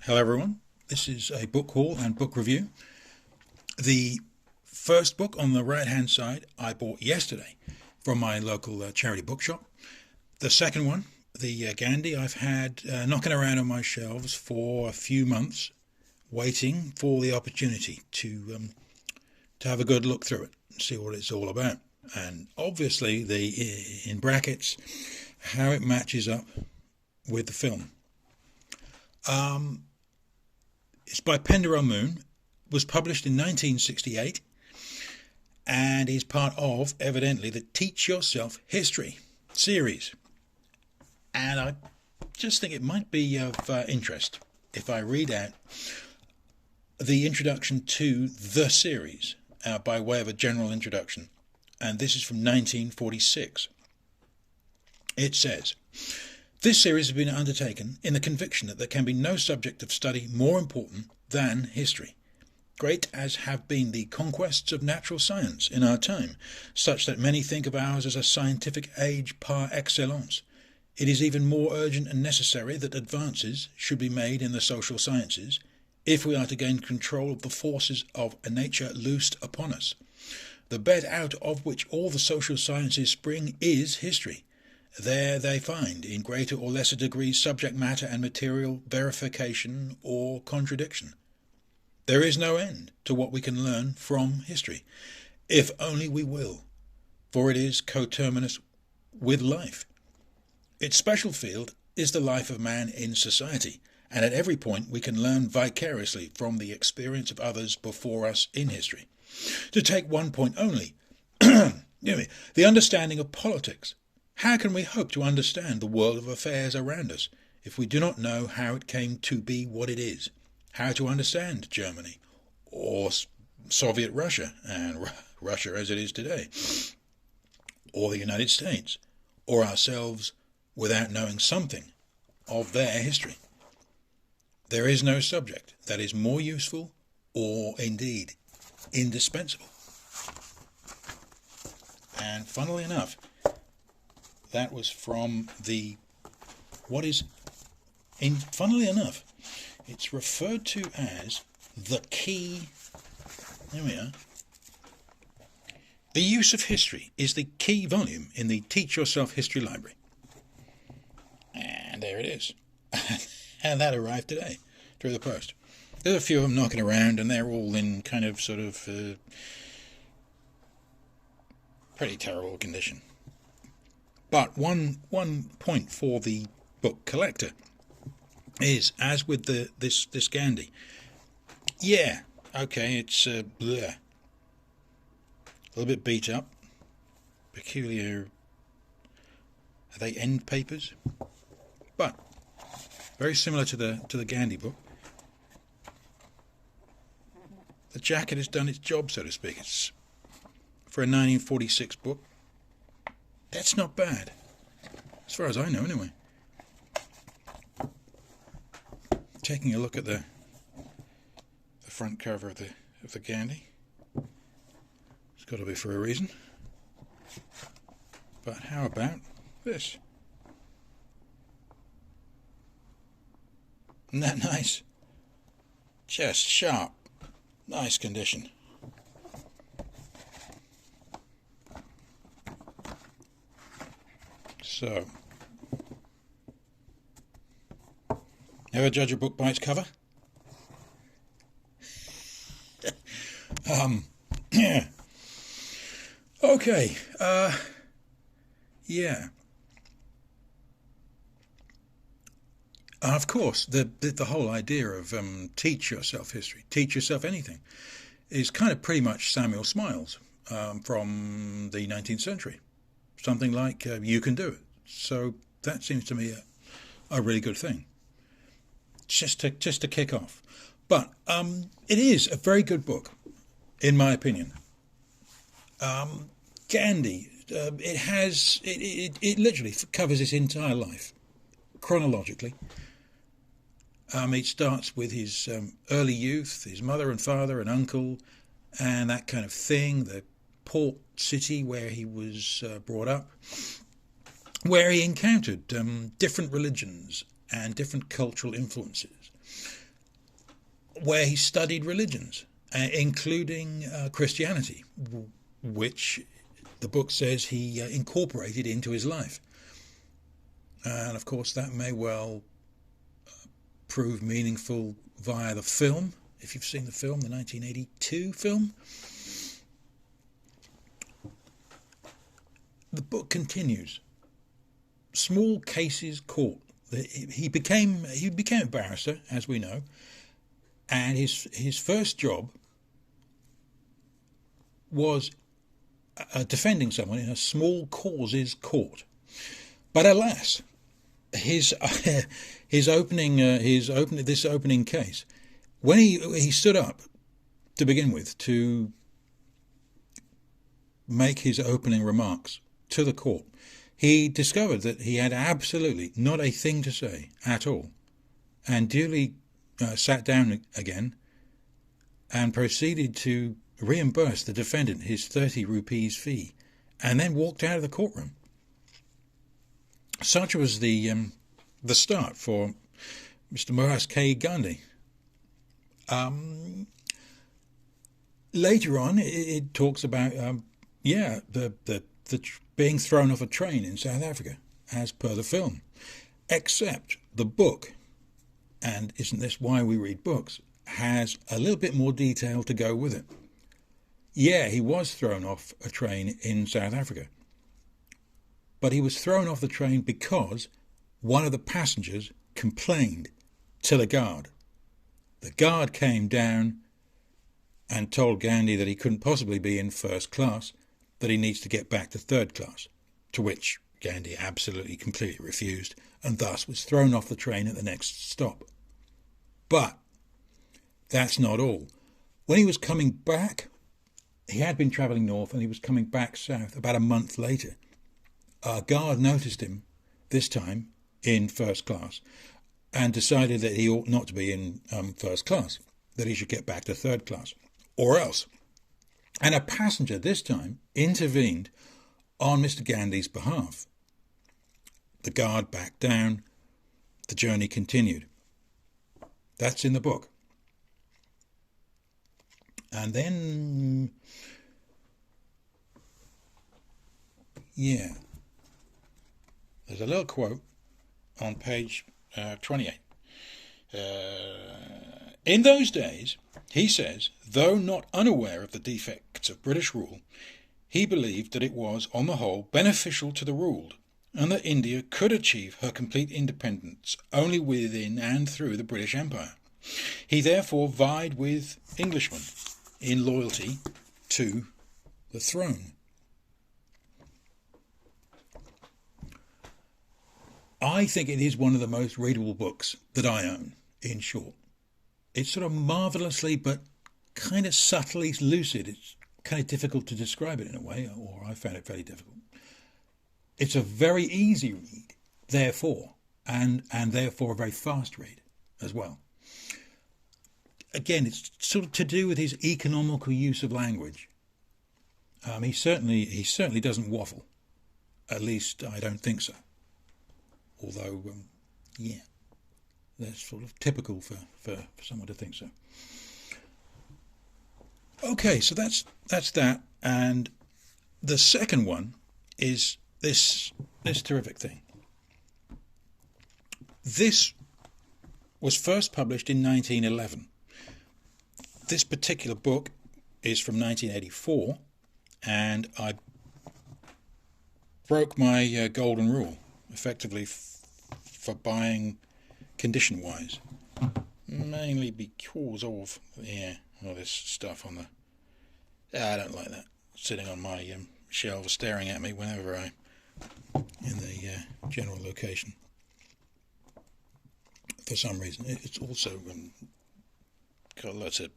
Hello everyone, this is a book haul and book review. The first book on the right hand side I bought yesterday from my local charity bookshop. The second one, the Ghandi, I've had knocking around on my shelves for a few months, waiting for the opportunity to have a good look through it and see what it's all about. And obviously, in brackets, how it matches up with the film. It's by Penderal Moon, was published in 1968, and is part of, evidently, the Teach Yourself History series. And I just think it might be of interest if I read out the introduction to the series by way of a general introduction. And this is from 1946. It says, "This series has been undertaken in the conviction that there can be no subject of study more important than history. Great as have been the conquests of natural science in our time, such that many think of ours as a scientific age par excellence, it is even more urgent and necessary that advances should be made in the social sciences, if we are to gain control of the forces of a nature loosed upon us. The bed out of which all the social sciences spring is history. There they find, in greater or lesser degree, subject matter and material verification or contradiction. There is no end to what we can learn from history, if only we will, for it is coterminous with life. Its special field is the life of man in society, and at every point we can learn vicariously from the experience of others before us in history. To take one point only, the understanding of politics. How can we hope to understand the world of affairs around us if we do not know how it came to be what it is? How to understand Germany, or Soviet Russia, and Russia as it is today, or the United States, or ourselves, without knowing something of their history? There is no subject that is more useful or indeed indispensable." And funnily enough, that was from funnily enough, it's referred to as the key. There we are. The Use of History is the key volume in the Teach Yourself History Library. And there it is. And that arrived today through the post. There's a few of them knocking around, and they're all in kind of sort of pretty terrible condition. But one point for the book collector is, as with this Ghandi, yeah, okay, it's a little bit beat up, peculiar. Are they end papers? But very similar to the Ghandi book. The jacket has done its job, so to speak. It's for a 1946 book. That's not bad, as far as I know, anyway. Taking a look at the front cover of the Ghandi. It's got to be for a reason. But how about this? Isn't that nice? Just sharp. Nice condition. So, never judge a book by its cover. Yeah. Okay. Yeah. Of course, the whole idea of teach yourself history, teach yourself anything, is kind of pretty much Samuel Smiles from the 19th century. Something like you can do it. So that seems to me a really good thing. Just to kick off. But it is a very good book, in my opinion. Ghandi, it literally covers his entire life chronologically. It starts with his early youth, his mother and father and uncle, and that kind of thing, the port city where he was brought up, where he encountered different religions and different cultural influences. where he studied religions, including Christianity, which the book says he incorporated into his life. And of course that may well prove meaningful via the film, if you've seen the film, the 1982 film. The book continues. Small cases court. He became a barrister, as we know, and his first job was defending someone in a small causes court. But alas, this opening case, when he stood up to begin with to make his opening remarks to the court, he discovered that he had absolutely not a thing to say at all, and duly sat down again and proceeded to reimburse the defendant his 30 rupees fee, and then walked out of the courtroom. Such was the start for Mr. Maharaj K. Ghandi. Later on, it talks about the being thrown off a train in South Africa, as per the film. Except the book, and isn't this why we read books, has a little bit more detail to go with it. Yeah, he was thrown off a train in South Africa, but he was thrown off the train because one of the passengers complained to the guard. The guard came down and told Ghandi that he couldn't possibly be in first class, that he needs to get back to third class, to which Ghandi absolutely, completely refused, and thus was thrown off the train at the next stop. But that's not all. When he was coming back, he had been travelling north and he was coming back south about a month later. A guard noticed him, this time in first class, and decided that he ought not to be in first class, that he should get back to third class, or else. And a passenger this time intervened on Mr. Ghandi's behalf. The guard backed down. The journey continued. That's in the book. And then, there's a little quote on page 28. In those days, he says, though not unaware of the defects of British rule, he believed that it was, on the whole, beneficial to the ruled, and that India could achieve her complete independence only within and through the British Empire. He therefore vied with Englishmen in loyalty to the throne. I think it is one of the most readable books that I own, in short. It's sort of marvellously but kind of subtly lucid. It's kind of difficult to describe it in a way, or I found it very difficult. It's a very easy read, therefore, and therefore a very fast read as well. Again, it's sort of to do with his economical use of language. He certainly doesn't waffle. At least I don't think so. Although, that's sort of typical for someone to think so. Okay, so that's that, and the second one is this terrific thing. This was first published in 1911. This particular book is from 1984, and I broke my golden rule, effectively, for buying condition-wise, mainly because of all this stuff on the. I don't like that sitting on my shelves, staring at me whenever I'm in the general location. For some reason, it's also got lots of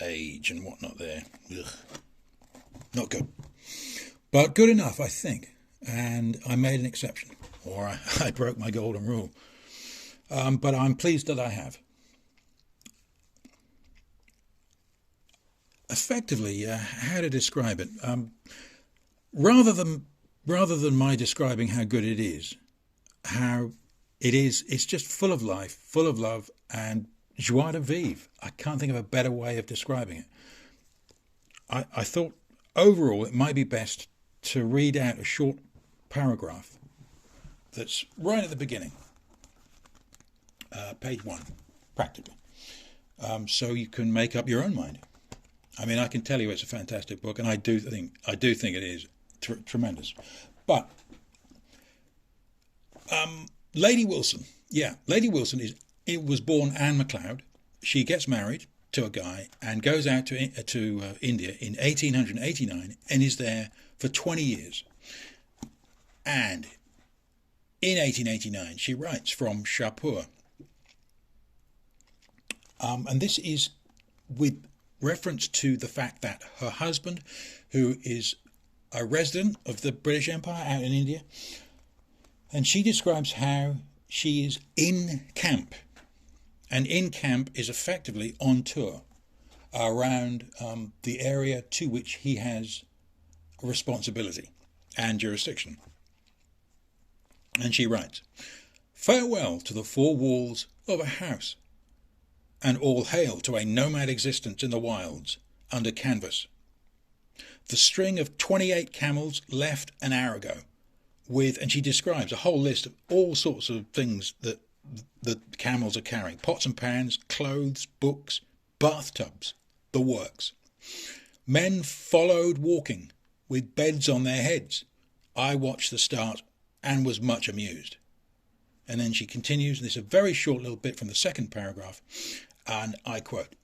age and whatnot there. Ugh. Not good, but good enough, I think. And I made an exception, or I broke my golden rule. But I'm pleased that I have. Effectively, how to describe it? Rather than my describing how good it is, how it is, it's just full of life, full of love, and joie de vivre. I can't think of a better way of describing it. I thought overall it might be best to read out a short paragraph that's right at the beginning, page 1, practically, so you can make up your own mind. I mean, I can tell you it's a fantastic book, and I do think it is tremendous. But Lady Wilson was born Anne MacLeod. She gets married to a guy and goes out to India in 1889 and is there for 20 years. And in 1889 she writes from Shahpur. And this is with reference to the fact that her husband, who is a resident of the British Empire out in India, and she describes how she is in camp. And in camp is effectively on tour around the area to which he has a responsibility and jurisdiction. And she writes, "Farewell to the four walls of a house, and all hail to a nomad existence in the wilds under canvas. The string of 28 camels left an hour ago with," and she describes a whole list of all sorts of things that the camels are carrying: pots and pans, clothes, books, bathtubs, the works. "Men followed walking with beds on their heads. I watched the start and was much amused." And then she continues, and this is a very short little bit from the second paragraph, and I quote,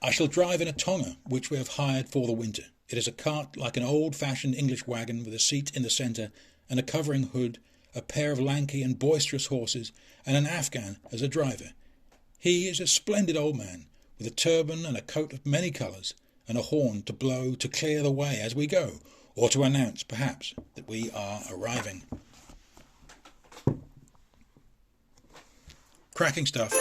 "I shall drive in a tonga which we have hired for the winter. It is a cart like an old-fashioned English wagon with a seat in the centre and a covering hood, a pair of lanky and boisterous horses, and an Afghan as a driver. He is a splendid old man, with a turban and a coat of many colours, and a horn to blow to clear the way as we go, or to announce, perhaps, that we are arriving." Cracking stuff.